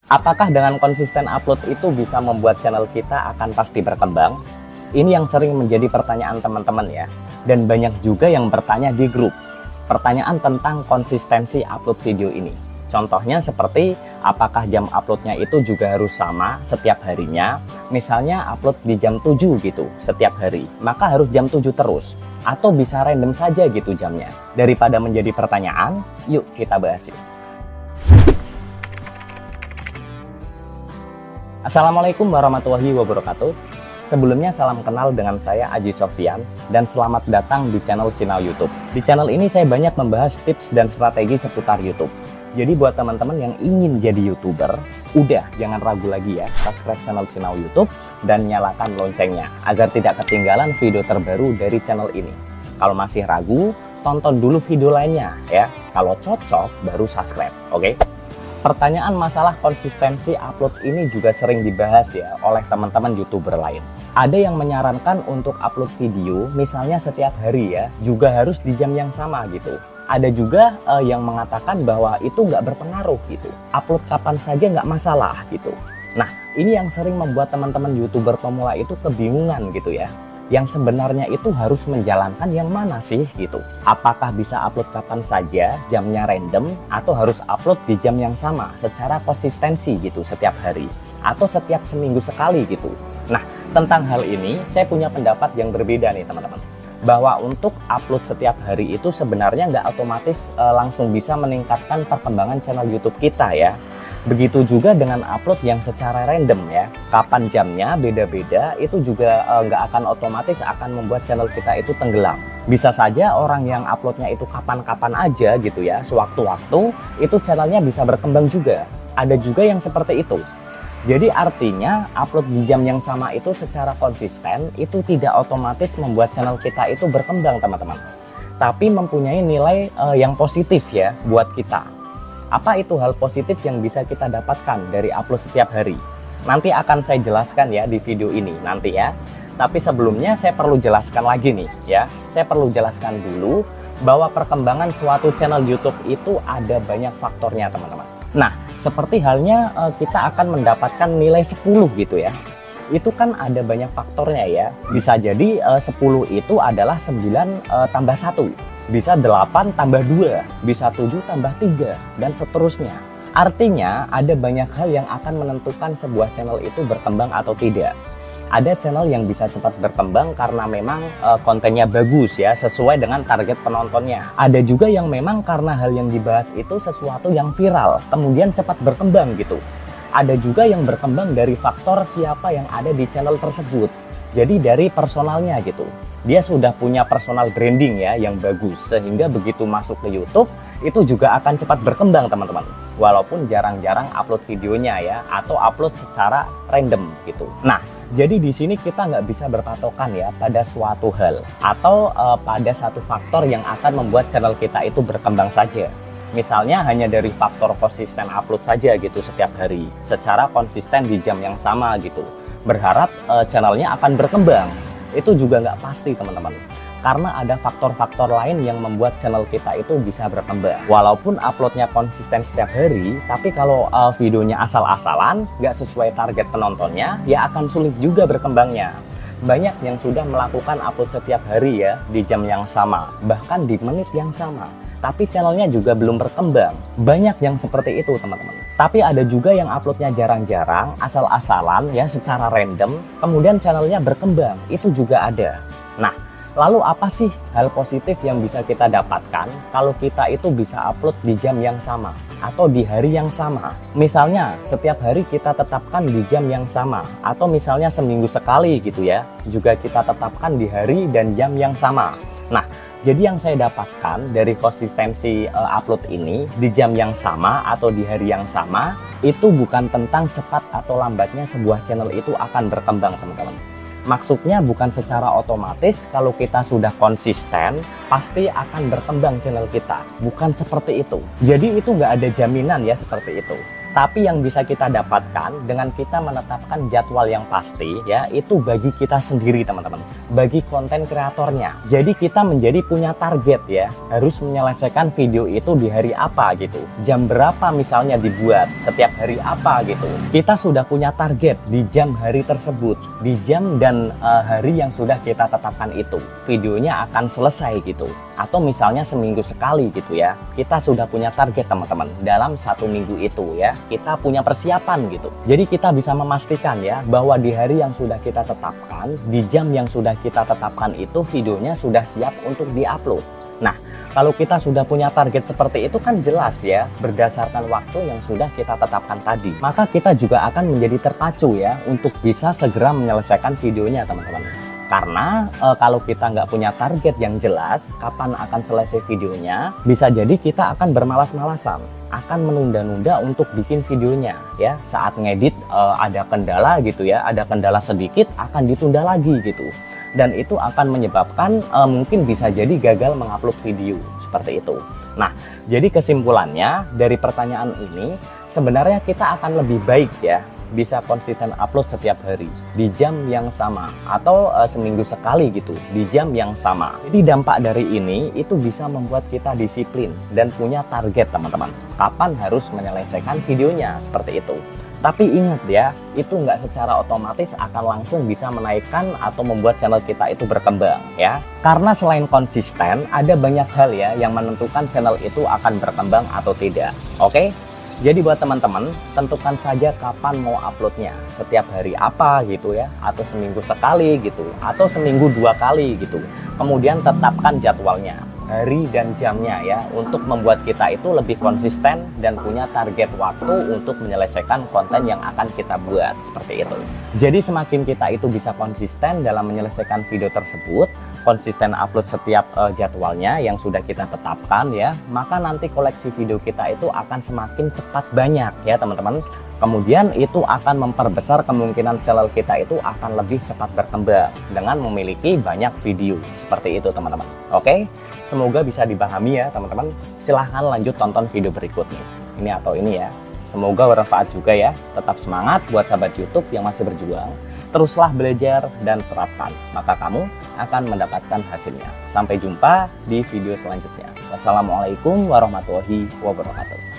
Apakah dengan konsisten upload itu bisa membuat channel kita akan pasti berkembang? Ini yang sering menjadi pertanyaan teman-teman ya. Dan banyak juga yang bertanya di grup. Pertanyaan tentang konsistensi upload video ini. Contohnya seperti apakah jam uploadnya itu juga harus sama setiap harinya. Misalnya upload di jam 7 gitu setiap hari. Maka harus jam 7 terus. Atau bisa random saja gitu jamnya. Daripada menjadi pertanyaan, yuk kita bahas yuk. Assalamualaikum warahmatullahi wabarakatuh. Sebelumnya salam kenal dengan saya Aji Sofyan dan selamat datang di channel Sinau YouTube. Di channel ini saya banyak membahas tips dan strategi seputar YouTube. Jadi buat teman-teman yang ingin jadi YouTuber, udah jangan ragu lagi ya, subscribe channel Sinau YouTube dan nyalakan loncengnya agar tidak ketinggalan video terbaru dari channel ini. Kalau masih ragu, tonton dulu video lainnya ya. Kalau cocok baru subscribe, oke? Pertanyaan masalah konsistensi upload ini juga sering dibahas ya oleh teman-teman YouTuber lain. Ada yang menyarankan untuk upload video misalnya setiap hari ya, juga harus di jam yang sama gitu. Ada juga yang mengatakan bahwa itu nggak berpengaruh gitu. Upload kapan saja nggak masalah gitu. Nah, ini yang sering membuat teman-teman YouTuber pemula itu kebingungan gitu ya. Yang sebenarnya itu harus menjalankan yang mana sih gitu. Apakah bisa upload kapan saja, jamnya random, atau harus upload di jam yang sama secara konsistensi gitu setiap hari, atau setiap seminggu sekali gitu. Nah, tentang hal ini saya punya pendapat yang berbeda nih teman-teman. Bahwa untuk upload setiap hari itu sebenarnya nggak otomatis langsung bisa meningkatkan perkembangan channel YouTube kita ya. Begitu juga dengan upload yang secara random ya. Kapan jamnya beda-beda itu juga nggak akan otomatis akan membuat channel kita itu tenggelam. Bisa saja orang yang uploadnya itu kapan-kapan aja gitu ya, sewaktu-waktu itu channelnya bisa berkembang juga. Ada juga yang seperti itu. Jadi artinya upload di jam yang sama itu secara konsisten itu tidak otomatis membuat channel kita itu berkembang teman-teman. Tapi mempunyai nilai yang positif ya buat kita. Apa itu hal positif yang bisa kita dapatkan dari upload setiap hari? Nanti akan saya jelaskan ya di video ini nanti ya. Tapi sebelumnya saya perlu jelaskan lagi nih ya. Saya perlu jelaskan dulu bahwa perkembangan suatu channel YouTube itu ada banyak faktornya teman-teman. Nah, seperti halnya kita akan mendapatkan nilai 10 gitu ya. Itu kan ada banyak faktornya ya. Bisa jadi 10 itu adalah 9 tambah 1. Bisa 8 tambah 2, bisa 7 tambah 3, dan seterusnya. Artinya ada banyak hal yang akan menentukan sebuah channel itu berkembang atau tidak. Ada channel yang bisa cepat berkembang karena memang kontennya bagus ya, sesuai dengan target penontonnya. Ada juga yang memang karena hal yang dibahas itu sesuatu yang viral, kemudian cepat berkembang gitu. Ada juga yang berkembang dari faktor siapa yang ada di channel tersebut. Jadi dari personalnya gitu. Dia sudah punya personal branding ya yang bagus, sehingga begitu masuk ke YouTube itu juga akan cepat berkembang teman-teman. Walaupun jarang-jarang upload videonya ya, atau upload secara random gitu. Nah, jadi di sini kita nggak bisa berpatokan ya pada suatu hal atau pada satu faktor yang akan membuat channel kita itu berkembang saja. Misalnya hanya dari faktor konsisten upload saja gitu setiap hari, secara konsisten di jam yang sama gitu. Berharap channelnya akan berkembang. Itu juga nggak pasti teman-teman, karena ada faktor-faktor lain yang membuat channel kita itu bisa berkembang. Walaupun uploadnya konsisten setiap hari, tapi kalau videonya asal-asalan nggak sesuai target penontonnya, ya akan sulit juga berkembangnya. Banyak yang sudah melakukan upload setiap hari ya di jam yang sama, bahkan di menit yang sama, tapi channelnya juga belum berkembang. Banyak yang seperti itu teman-teman. Tapi ada juga yang uploadnya jarang-jarang, asal-asalan ya secara random, kemudian channelnya berkembang. Itu juga ada. Nah, lalu apa sih hal positif yang bisa kita dapatkan kalau kita itu bisa upload di jam yang sama atau di hari yang sama? Misalnya setiap hari kita tetapkan di jam yang sama, atau misalnya seminggu sekali gitu ya, juga kita tetapkan di hari dan jam yang sama. Nah, jadi yang saya dapatkan dari konsistensi upload ini di jam yang sama atau di hari yang sama, itu bukan tentang cepat atau lambatnya sebuah channel itu akan berkembang teman-teman. Maksudnya bukan secara otomatis kalau kita sudah konsisten pasti akan berkembang channel kita. Bukan seperti itu. Jadi itu nggak ada jaminan ya seperti itu. Tapi yang bisa kita dapatkan dengan kita menetapkan jadwal yang pasti ya, itu bagi kita sendiri teman-teman, bagi konten kreatornya. Jadi kita menjadi punya target ya, harus menyelesaikan video itu di hari apa gitu, jam berapa misalnya dibuat, setiap hari apa gitu. Kita sudah punya target di jam hari tersebut, di jam dan hari yang sudah kita tetapkan itu, videonya akan selesai gitu. Atau misalnya seminggu sekali gitu ya, kita sudah punya target teman-teman, dalam 1 minggu itu ya, kita punya persiapan gitu. Jadi kita bisa memastikan ya, bahwa di hari yang sudah kita tetapkan, di jam yang sudah kita tetapkan itu, videonya sudah siap untuk diupload. Nah, kalau kita sudah punya target seperti itu kan jelas ya, berdasarkan waktu yang sudah kita tetapkan tadi, maka kita juga akan menjadi terpacu ya, untuk bisa segera menyelesaikan videonya teman-teman. Karena kalau kita nggak punya target yang jelas kapan akan selesai videonya, bisa jadi kita akan bermalas-malasan, akan menunda-nunda untuk bikin videonya ya. Saat ngedit ada kendala gitu ya, ada kendala sedikit akan ditunda lagi gitu. Dan itu akan menyebabkan mungkin bisa jadi gagal mengupload video seperti itu. Nah, jadi kesimpulannya dari pertanyaan ini, sebenarnya kita akan lebih baik ya bisa konsisten upload setiap hari di jam yang sama, atau seminggu sekali gitu di jam yang sama. Jadi dampak dari ini itu bisa membuat kita disiplin dan punya target teman-teman, kapan harus menyelesaikan videonya seperti itu. Tapi ingat ya, itu nggak secara otomatis akan langsung bisa menaikkan atau membuat channel kita itu berkembang ya. Karena selain konsisten, ada banyak hal ya yang menentukan channel itu akan berkembang atau tidak. Oke? Jadi buat teman-teman, tentukan saja kapan mau uploadnya, setiap hari apa gitu ya, atau seminggu sekali gitu, atau seminggu 2 kali gitu. Kemudian tetapkan jadwalnya, hari dan jamnya ya, untuk membuat kita itu lebih konsisten dan punya target waktu untuk menyelesaikan konten yang akan kita buat, seperti itu. Jadi semakin kita itu bisa konsisten dalam menyelesaikan video tersebut, konsisten upload setiap jadwalnya yang sudah kita tetapkan ya, maka nanti koleksi video kita itu akan semakin cepat banyak ya teman-teman. Kemudian itu akan memperbesar kemungkinan channel kita itu akan lebih cepat berkembang dengan memiliki banyak video seperti itu teman-teman. Oke, semoga bisa dipahami ya teman-teman. Silahkan lanjut tonton video berikutnya, ini atau ini ya. Semoga bermanfaat juga ya. Tetap semangat buat sahabat YouTube yang masih berjuang. Teruslah belajar dan terapkan, maka kamu akan mendapatkan hasilnya. Sampai jumpa di video selanjutnya. Wassalamualaikum warahmatullahi wabarakatuh.